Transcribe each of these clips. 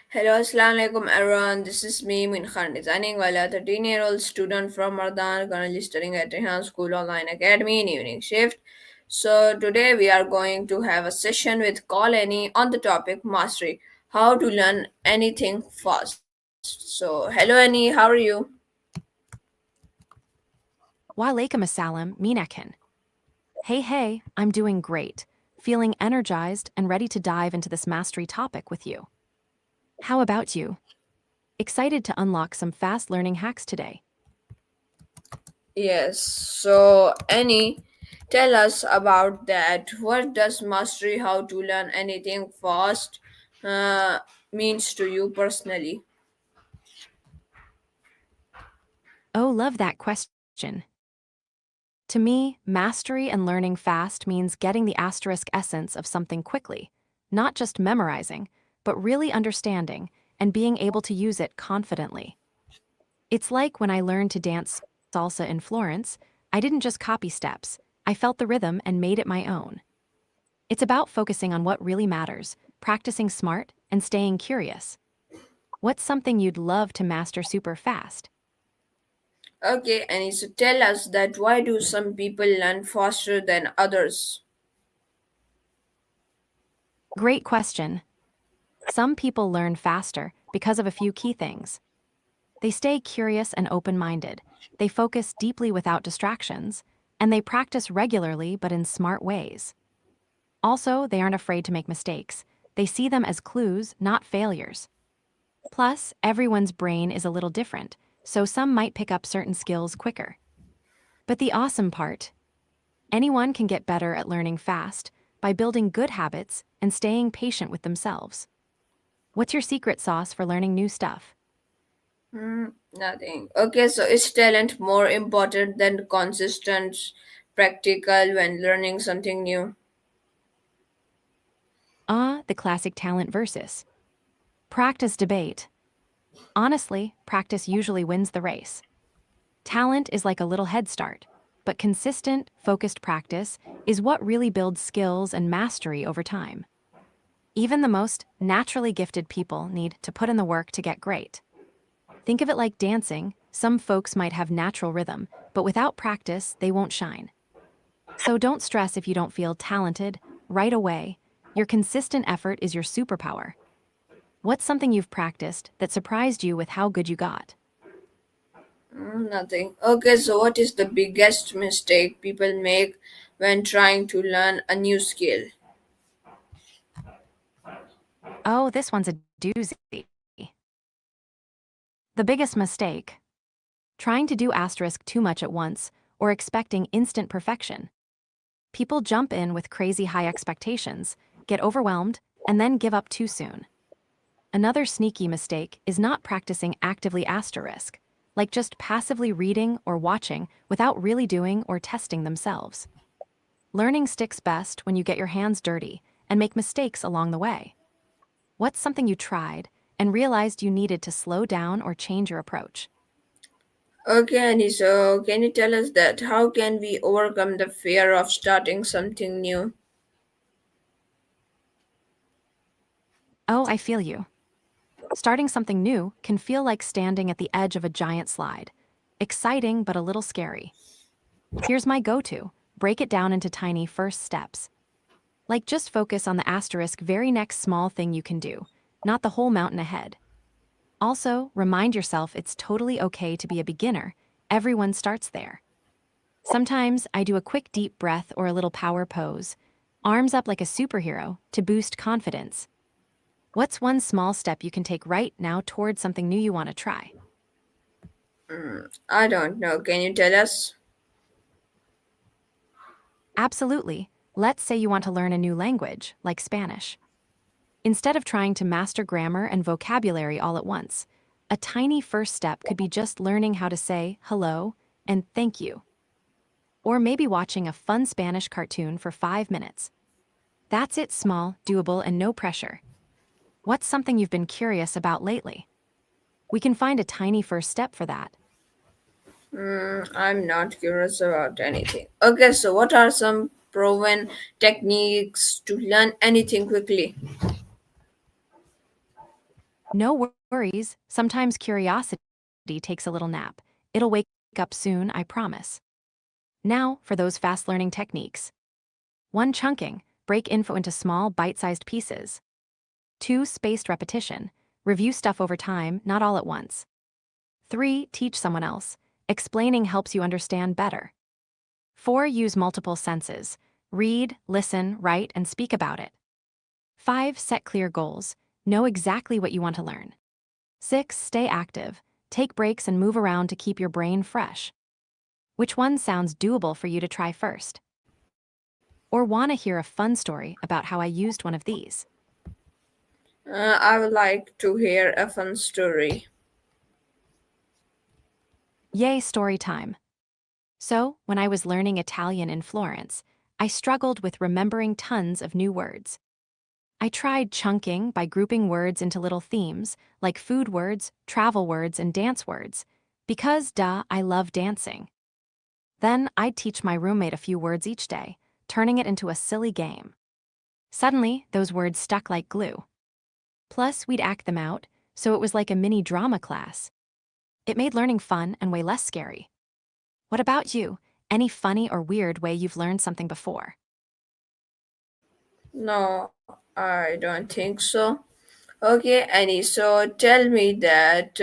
Hello, Assalamu alaikum everyone. This is me, Minkhan, designing while a 13-year-old student from Mardan, currently studying at Rehan School Online Academy in evening shift. So today we are going to have a session with Call Annie on the topic mastery, how to learn anything fast. So hello Annie, how are you? Walaikum assalam, Minakin. Hey, I'm doing great, feeling energized and ready to dive into this mastery topic with you. How about you? Excited to unlock some fast learning hacks today. Yes. So Annie, tell us about that. What does mastery, how to learn anything fast, uh, means to you personally? Oh, love that question. To me, mastery and learning fast means getting the asterisk essence of something quickly, not just memorizing, but really understanding and being able to use it confidently. It's like when I learned to dance salsa in Florence, I didn't just copy steps, I felt the rhythm and made it my own. It's about focusing on what really matters, practicing smart, and staying curious. What's something you'd love to master super fast? Okay, and so tell us that why do some people learn faster than others? Great question. Some people learn faster because of a few key things. They stay curious and open minded, they focus deeply without distractions, and they practice regularly but in smart ways. Also, they aren't afraid to make mistakes. They see them as clues, not failures. Plus, everyone's brain is a little different, so some might pick up certain skills quicker. But the awesome part, anyone can get better at learning fast by building good habits and staying patient with themselves. What's your secret sauce for learning new stuff? Nothing. Okay, so is talent more important than consistent practical when learning something new? The classic talent versus practice debate. Honestly, practice usually wins the race. Talent is like a little head start, but consistent, focused practice is what really builds skills and mastery over time. Even the most naturally gifted people need to put in the work to get great. Think of it like dancing. Some folks might have natural rhythm, but without practice, they won't shine. So don't stress if you don't feel talented right away. Your consistent effort is your superpower. What's something you've practiced that surprised you with how good you got? Nothing. Okay, so what is the biggest mistake people make when trying to learn a new skill? Oh, this one's a doozy. The biggest mistake, trying to do asterisk too much at once or expecting instant perfection. People jump in with crazy high expectations, get overwhelmed, and then give up too soon. Another sneaky mistake is not practicing actively asterisk, like just passively reading or watching without really doing or testing themselves. Learning sticks best when you get your hands dirty and make mistakes along the way. What's something you tried and realized you needed to slow down or change your approach? Okay, Annie, so can you tell us that how can we overcome the fear of starting something new? Oh, I feel you. Starting something new can feel like standing at the edge of a giant slide. Exciting, but a little scary. Here's my go to: break it down into tiny first steps. Like just focus on the asterisk very next small thing you can do, not the whole mountain ahead. Also, remind yourself it's totally okay to be a beginner. Everyone starts there. Sometimes I do a quick deep breath or a little power pose, arms up like a superhero, to boost confidence. What's one small step you can take right now towards something new you want to try? I don't know. Can you tell us? Absolutely. Let's say you want to learn a new language, like Spanish. Instead of trying to master grammar and vocabulary all at once, a tiny first step could be just learning how to say hello and thank you, or maybe watching a fun Spanish cartoon for 5 minutes. That's it, small, doable, and no pressure. What's something you've been curious about lately? We can find a tiny first step for that. I'm not curious about anything. Okay, so what are some proven techniques to learn anything quickly? No worries, sometimes curiosity takes a little nap. It'll wake up soon, I promise. Now, for those fast learning techniques. 1. Chunking. Break info into small, bite-sized pieces. 2. Spaced repetition. Review stuff over time, not all at once. 3. Teach someone else. Explaining helps you understand better. 4. Use multiple senses. Read, listen, write, and speak about it. 5. Set clear goals. Know exactly what you want to learn. 6. Stay active. Take breaks and move around to keep your brain fresh. Which one sounds doable for you to try first? Or want to hear a fun story about how I used one of these? I would like to hear a fun story. Yay, story time. So, when I was learning Italian in Florence, I struggled with remembering tons of new words. I tried chunking by grouping words into little themes, like food words, travel words, and dance words, because, duh, I love dancing. Then I'd teach my roommate a few words each day, turning it into a silly game. Suddenly, those words stuck like glue. Plus, we'd act them out, so it was like a mini drama class. It made learning fun and way less scary. What about you? Any funny or weird way you've learned something before? No, I don't think so. Okay, Annie, so tell me that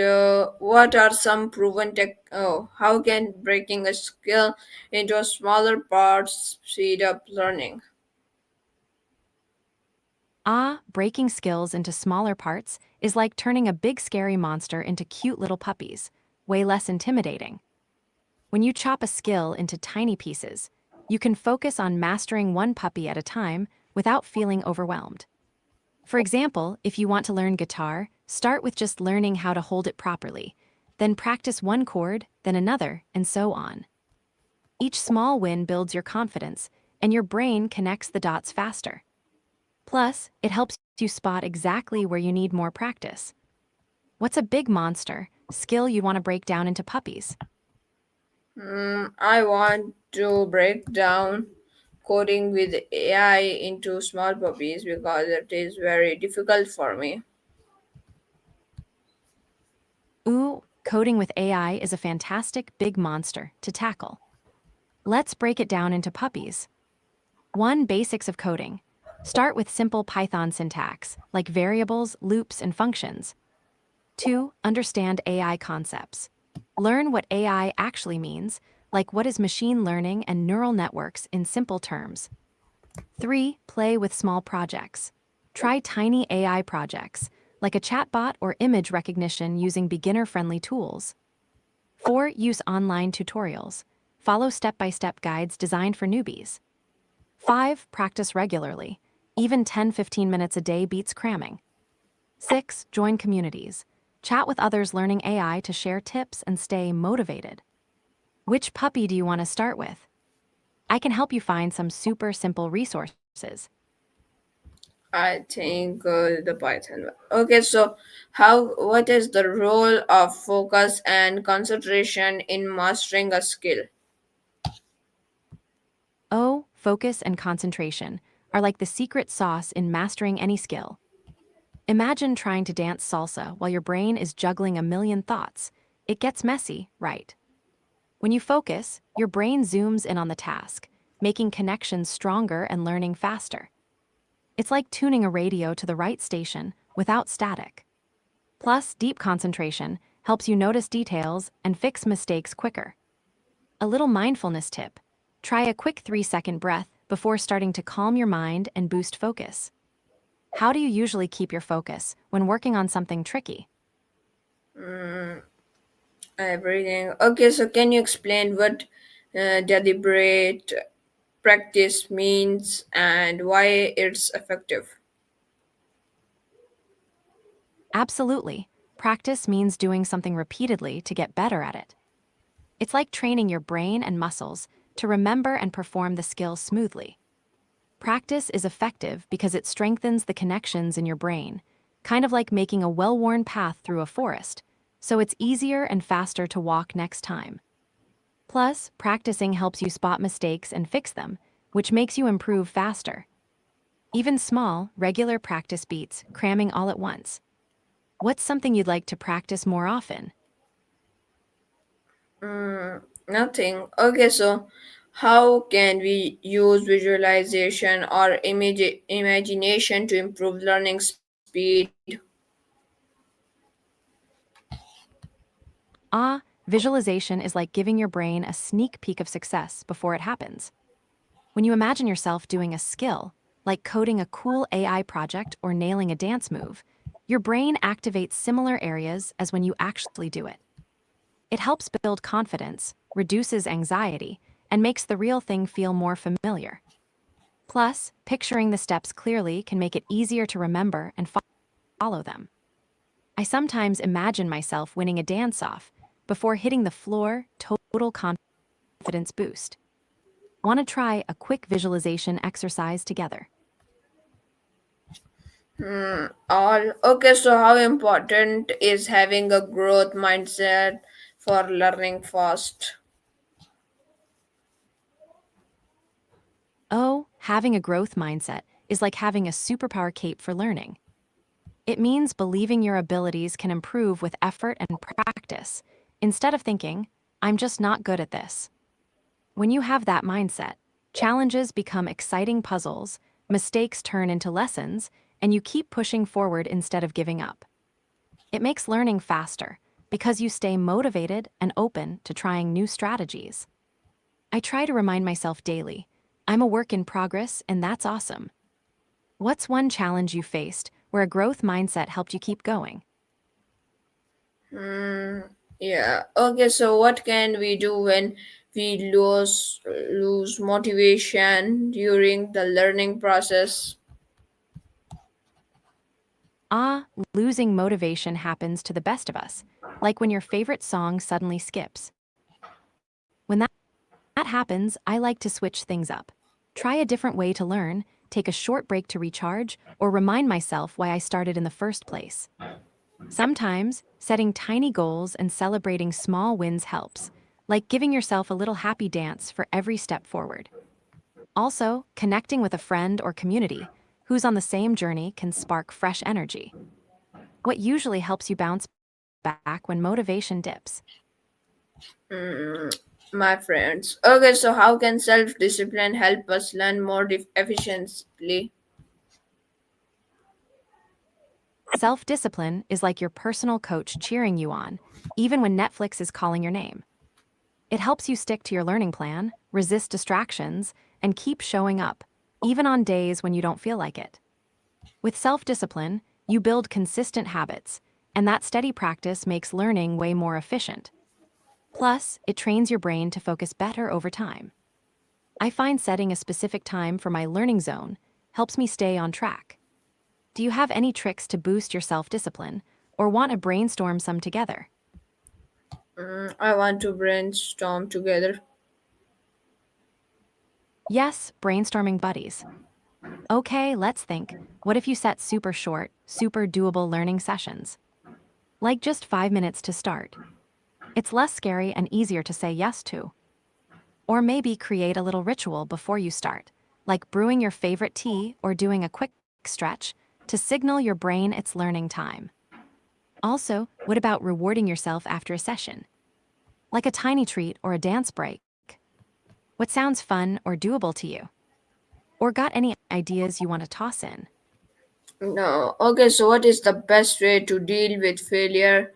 what are some proven how can breaking a skill into smaller parts speed up learning? Breaking skills into smaller parts is like turning a big scary monster into cute little puppies, way less intimidating. When you chop a skill into tiny pieces, you can focus on mastering one puppy at a time without feeling overwhelmed. For example, if you want to learn guitar, start with just learning how to hold it properly, then practice one chord, then another, and so on. Each small win builds your confidence, and your brain connects the dots faster. Plus, it helps you spot exactly where you need more practice. What's a big monster skill you want to break down into puppies? I want to break down coding with AI into small puppies because it is very difficult for me. Ooh, coding with AI is a fantastic big monster to tackle. Let's break it down into puppies. 1. Basics of coding. Start with simple Python syntax, like variables, loops, and functions. 2. Understand AI concepts. Learn what AI actually means, like what is machine learning and neural networks in simple terms. 3. Play with small projects. Try tiny AI projects, like a chatbot or image recognition using beginner-friendly tools. 4. Use online tutorials. Follow step-by-step guides designed for newbies. 5. Practice regularly. Even 10-15 minutes a day beats cramming. 6. Join communities. Chat with others learning AI to share tips and stay motivated. Which puppy do you want to start with? I can help you find some super simple resources. I think the Python one. Okay, so what is the role of focus and concentration in mastering a skill? Oh, focus and concentration are like the secret sauce in mastering any skill. Imagine trying to dance salsa while your brain is juggling a million thoughts. It gets messy, right? When you focus, your brain zooms in on the task, making connections stronger and learning faster. It's like tuning a radio to the right station without static. Plus, deep concentration helps you notice details and fix mistakes quicker. A little mindfulness tip: try a quick 3-second breath before starting to calm your mind and boost focus. How do you usually keep your focus when working on something tricky? Everything. Okay, so can you explain what deliberate practice means and why it's effective? Absolutely. Practice means doing something repeatedly to get better at it. It's like training your brain and muscles to remember and perform the skill smoothly. Practice is effective because it strengthens the connections in your brain, kind of like making a well-worn path through a forest, so it's easier and faster to walk next time. Plus, practicing helps you spot mistakes and fix them, which makes you improve faster. Even small, regular practice beats cramming all at once. What's something you'd like to practice more often? Nothing. Okay, so how can we use visualization or imagination to improve learning speed? Ah, visualization is like giving your brain a sneak peek of success before it happens. When you imagine yourself doing a skill, like coding a cool AI project or nailing a dance move, your brain activates similar areas as when you actually do it. It helps build confidence, reduces anxiety, and makes the real thing feel more familiar. Plus, picturing the steps clearly can make it easier to remember and follow them. I sometimes imagine myself winning a dance off before hitting the floor, total confidence boost. Want to try a quick visualization exercise together? All okay, so how important is having a growth mindset for learning fast? Oh, having a growth mindset is like having a superpower cape for learning. It means believing your abilities can improve with effort and practice, instead of thinking, I'm just not good at this. When you have that mindset, challenges become exciting puzzles, mistakes turn into lessons, and you keep pushing forward instead of giving up. It makes learning faster because you stay motivated and open to trying new strategies. I try to remind myself daily, I'm a work in progress, and that's awesome. What's one challenge you faced where a growth mindset helped you keep going? Yeah. Okay, so what can we do when we lose motivation during the learning process? Ah, losing motivation happens to the best of us, like when your favorite song suddenly skips. When that happens, I like to switch things up. Try a different way to learn, take a short break to recharge, or remind myself why I started in the first place. Sometimes, setting tiny goals and celebrating small wins helps, like giving yourself a little happy dance for every step forward. Also, connecting with a friend or community who's on the same journey can spark fresh energy. What usually helps you bounce back when motivation dips? My friends. Okay, so how can self discipline help us learn more efficiently? Self discipline is like your personal coach cheering you on, even when Netflix is calling your name. It helps you stick to your learning plan, resist distractions, and keep showing up, even on days when you don't feel like it. With self discipline, you build consistent habits, and that steady practice makes learning way more efficient. Plus, it trains your brain to focus better over time. I find setting a specific time for my learning zone helps me stay on track. Do you have any tricks to boost your self discipline, or want to brainstorm some together? I want to brainstorm together. Yes, brainstorming buddies. Okay, let's think. What if you set super short, super doable learning sessions? Like just 5 minutes to start. It's less scary and easier to say yes to. Or maybe create a little ritual before you start, like brewing your favorite tea or doing a quick stretch to signal your brain it's learning time. Also, what about rewarding yourself after a session? Like a tiny treat or a dance break? What sounds fun or doable to you? Or got any ideas you want to toss in? No. Okay, so what is the best way to deal with failure?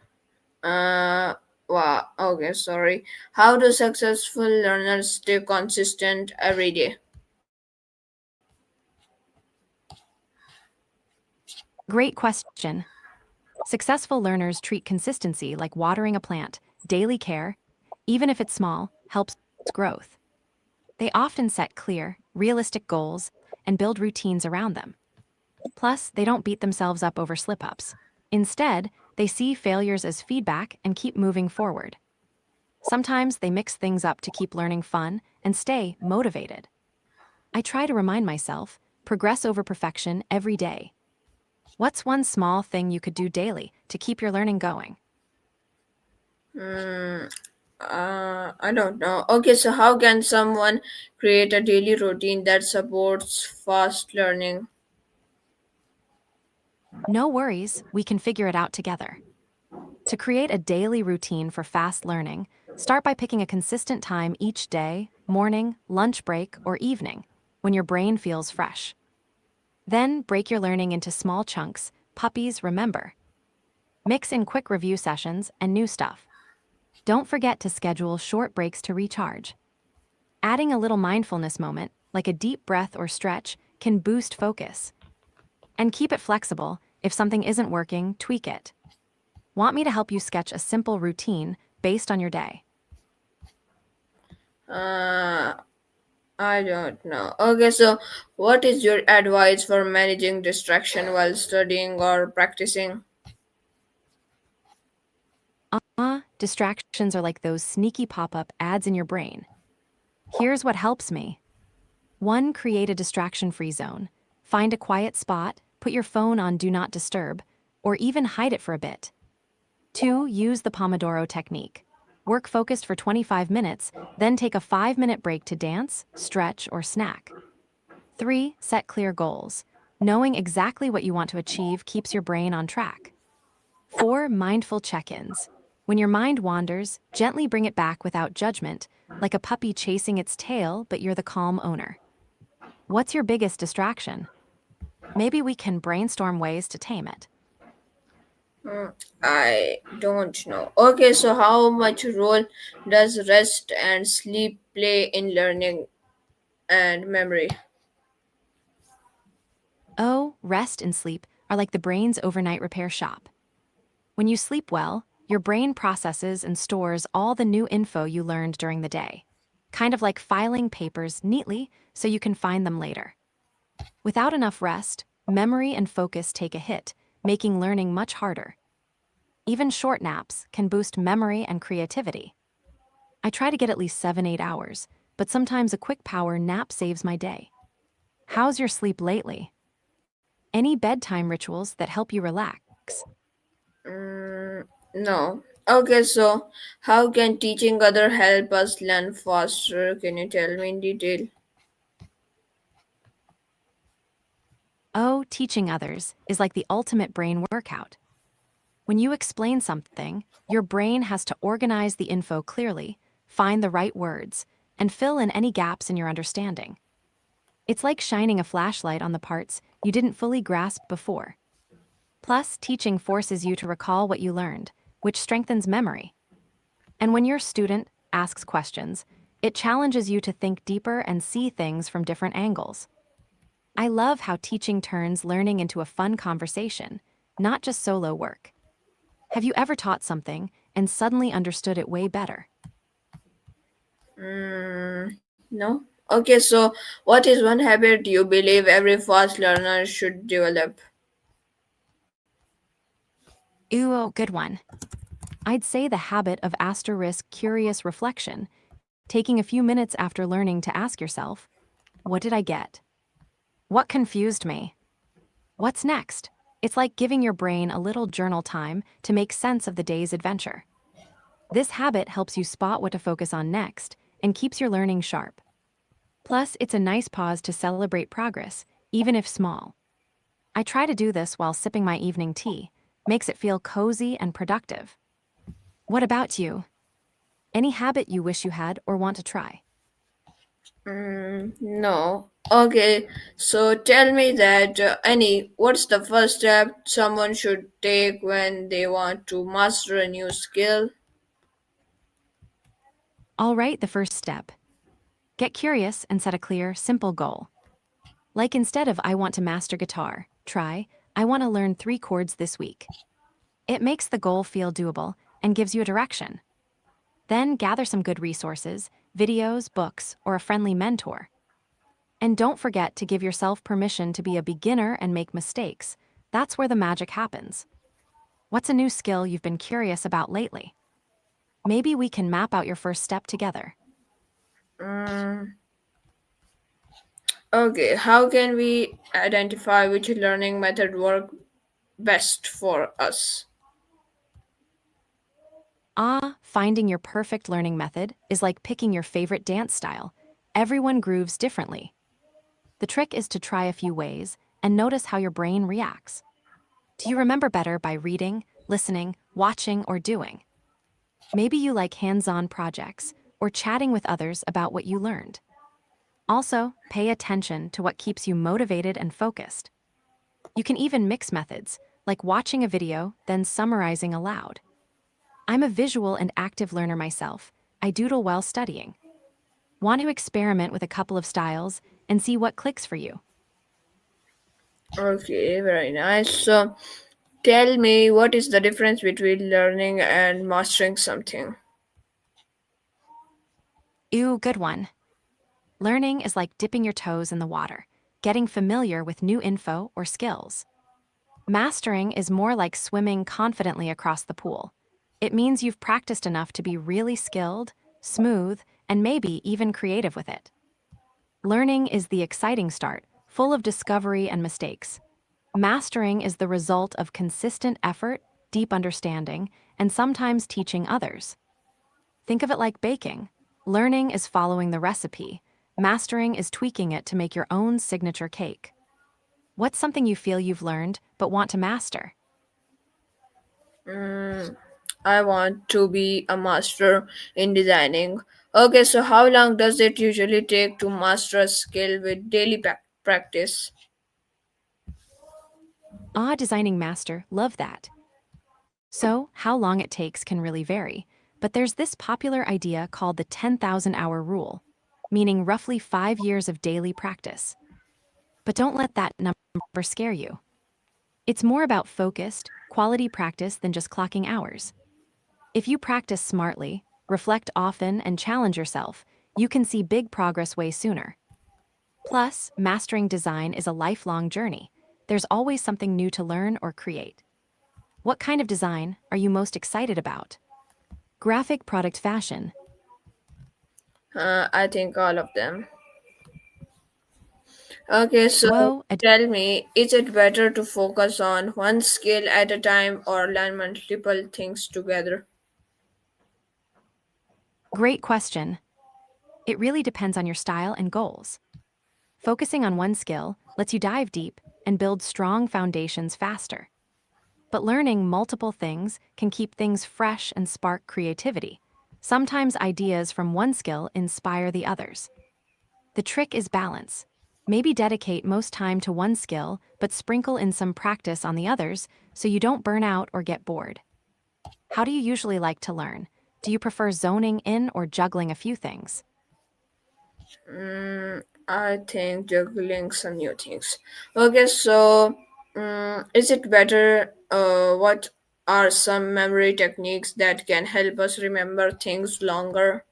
Wow. Okay, sorry. How do successful learners stay consistent every day? Great question. Successful learners treat consistency like watering a plant. Daily care, even if it's small, helps growth. They often set clear, realistic goals and build routines around them. Plus, they don't beat themselves up over slip ups. Instead, they see failures as feedback and keep moving forward. Sometimes they mix things up to keep learning fun and stay motivated. I try to remind myself, progress over perfection every day. What's one small thing you could do daily to keep your learning going? I don't know. Okay, so how can someone create a daily routine that supports fast learning? No worries, we can figure it out together. To create a daily routine for fast learning, start by picking a consistent time each day, morning, lunch break, or evening, when your brain feels fresh. Then break your learning into small chunks. Puppies remember. Mix in quick review sessions and new stuff. Don't forget to schedule short breaks to recharge. Adding a little mindfulness moment, like a deep breath or stretch, can boost focus. And keep it flexible. If something isn't working, tweak it. Want me to help you sketch a simple routine based on your day? Uh, I don't know. Okay, so what is your advice for managing distraction while studying or practicing? Distractions are like those sneaky pop-up ads in your brain. Here's what helps me. 1. Create a distraction-free zone. Find a quiet spot, put your phone on Do Not Disturb, or even hide it for a bit. 2. Use the Pomodoro technique. Work focused for 25 minutes, then take a 5-minute break to dance, stretch, or snack. 3. Set clear goals. Knowing exactly what you want to achieve keeps your brain on track. 4. Mindful check-ins. When your mind wanders, gently bring it back without judgment, like a puppy chasing its tail, but you're the calm owner. What's your biggest distraction? Maybe we can brainstorm ways to tame it. I don't know. Okay, so how much role does rest and sleep play in learning and memory? Oh, rest and sleep are like the brain's overnight repair shop. When you sleep well, your brain processes and stores all the new info you learned during the day, kind of like filing papers neatly so you can find them later. Without enough rest, memory and focus take a hit, making learning much harder. Even short naps can boost memory and creativity. I try to get at least 7-8 hours, but sometimes a quick power nap saves my day. How's your sleep lately? Any bedtime rituals that help you relax? No. Okay, so how can teaching other help us learn faster? Can you tell me in detail? Oh, teaching others is like the ultimate brain workout. When you explain something, your brain has to organize the info clearly, find the right words, and fill in any gaps in your understanding. It's like shining a flashlight on the parts you didn't fully grasp before. Plus, teaching forces you to recall what you learned, which strengthens memory. And when your student asks questions, it challenges you to think deeper and see things from different angles. I love how teaching turns learning into a fun conversation, not just solo work. Have you ever taught something and suddenly understood it way better? No. Okay, so what is one habit you believe every fast learner should develop? Ooh, oh, good one. I'd say the habit of asterisk curious reflection, taking a few minutes after learning to ask yourself, what did I get? What confused me? What's next? It's like giving your brain a little journal time to make sense of the day's adventure. This habit helps you spot what to focus on next and keeps your learning sharp. Plus, it's a nice pause to celebrate progress, even if small. I try to do this while sipping my evening tea. Makes it feel cozy and productive. What about you? Any habit you wish you had or want to try? No. Okay, so tell me that Annie, what's the first step someone should take when they want to master a new skill? All right, the first step. Get curious and set a clear, simple goal. Like instead of I want to master guitar, try I want to learn 3 chords this week. It makes the goal feel doable and gives you a direction. Then gather some good resources, videos, books, or a friendly mentor. And don't forget to give yourself permission to be a beginner and make mistakes. That's where the magic happens. What's a new skill you've been curious about lately? Maybe we can map out your first step together. Okay, how can we identify which learning method work best for us? Finding your perfect learning method is like picking your favorite dance style. Everyone grooves differently. The trick is to try a few ways and notice how your brain reacts. Do you remember better by reading, listening, watching, or doing? Maybe you like hands-on projects or chatting with others about what you learned. Also, pay attention to what keeps you motivated and focused. You can even mix methods, like watching a video, then summarizing aloud. I'm a visual and active learner myself. I doodle while studying. Want to experiment with a couple of styles and see what clicks for you? Okay, very nice. So, tell me what is the difference between learning and mastering something? Ooh, good one. Learning is like dipping your toes in the water, getting familiar with new info or skills. Mastering is more like swimming confidently across the pool. It means you've practiced enough to be really skilled, smooth, and maybe even creative with it. Learning is the exciting start, full of discovery and mistakes. Mastering is the result of consistent effort, deep understanding, and sometimes teaching others. Think of it like baking. Learning is following the recipe. Mastering is tweaking it to make your own signature cake. What's something you feel you've learned but want to master? I want to be a master in designing. Okay, so how long does it usually take to master a skill with daily practice? Ah, designing master, love that. So, how long it takes can really vary, but there's this popular idea called the 10,000 hour rule, meaning roughly 5 years of daily practice. But don't let that number scare you. It's more about focused, quality practice than just clocking hours. If you practice smartly, reflect often, and challenge yourself, you can see big progress way sooner. Plus, mastering design is a lifelong journey. There's always something new to learn or create. What kind of design are you most excited about? Graphic product fashion. I think all of them. Okay, so Whoa, tell me, is it better to focus on one skill at a time or learn multiple things together? great question. It really depends on your style and goals. Focusing on one skill lets you dive deep and build strong foundations faster. But learning multiple things can keep things fresh and spark creativity. Sometimes ideas from one skill inspire the others. The trick is balance. Maybe dedicate most time to one skill, but sprinkle in some practice on the others so you don't burn out or get bored. How do you usually like to learn? Do you prefer zoning in or juggling a few things? I think juggling some new things. Okay, so is it better? What are some memory techniques that can help us remember things longer?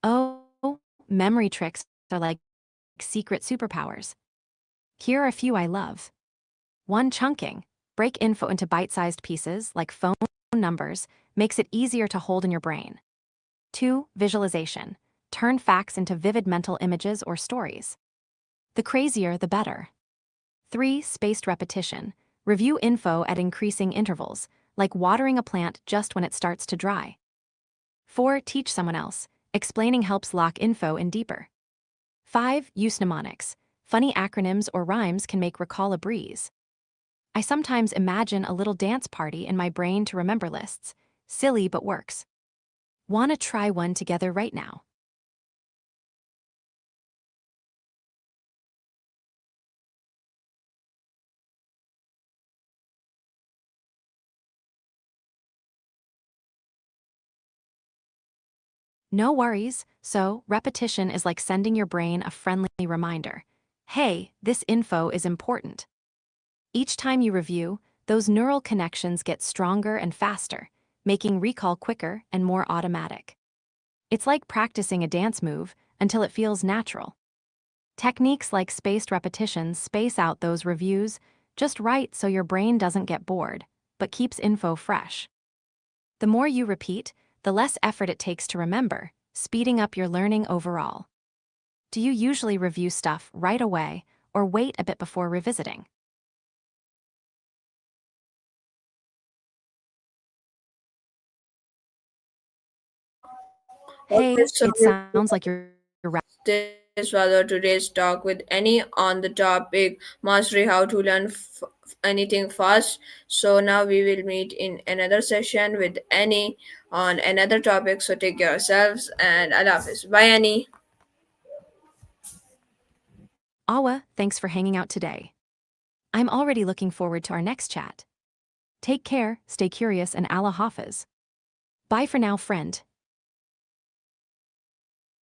Oh, memory tricks are like secret superpowers. Here are a few I love. 1. Chunking. Break info into bite-sized pieces, like phone numbers, makes it easier to hold in your brain. 2. Visualization. Turn facts into vivid mental images or stories. The crazier, the better. 3. Spaced repetition. Review info at increasing intervals, like watering a plant just when it starts to dry. 4. Teach someone else. Explaining helps lock info in deeper. 5. Use mnemonics. Funny acronyms or rhymes can make recall a breeze. I sometimes imagine a little dance party in my brain to remember lists. Silly but works. Wanna try one together right now? No worries. So, repetition is like sending your brain a friendly reminder. Hey, this info is important. Each time you review, those neural connections get stronger and faster, making recall quicker and more automatic. It's like practicing a dance move until it feels natural. Techniques like spaced repetitions space out those reviews just right so your brain doesn't get bored, but keeps info fresh. The more you repeat, the less effort it takes to remember, speeding up your learning overall. Do you usually review stuff right away or wait a bit before revisiting? Okay, Hey, so it sounds like you're This was our today's talk with Annie on the topic mastery how to learn anything fast. So now we will meet in another session with Annie on another topic. So take care of yourselves and Allah Hafiz. Bye, Annie. Awa, thanks for hanging out today. I'm already looking forward to our next chat. Take care, stay curious, and Allah Hafiz. Bye for now, friend.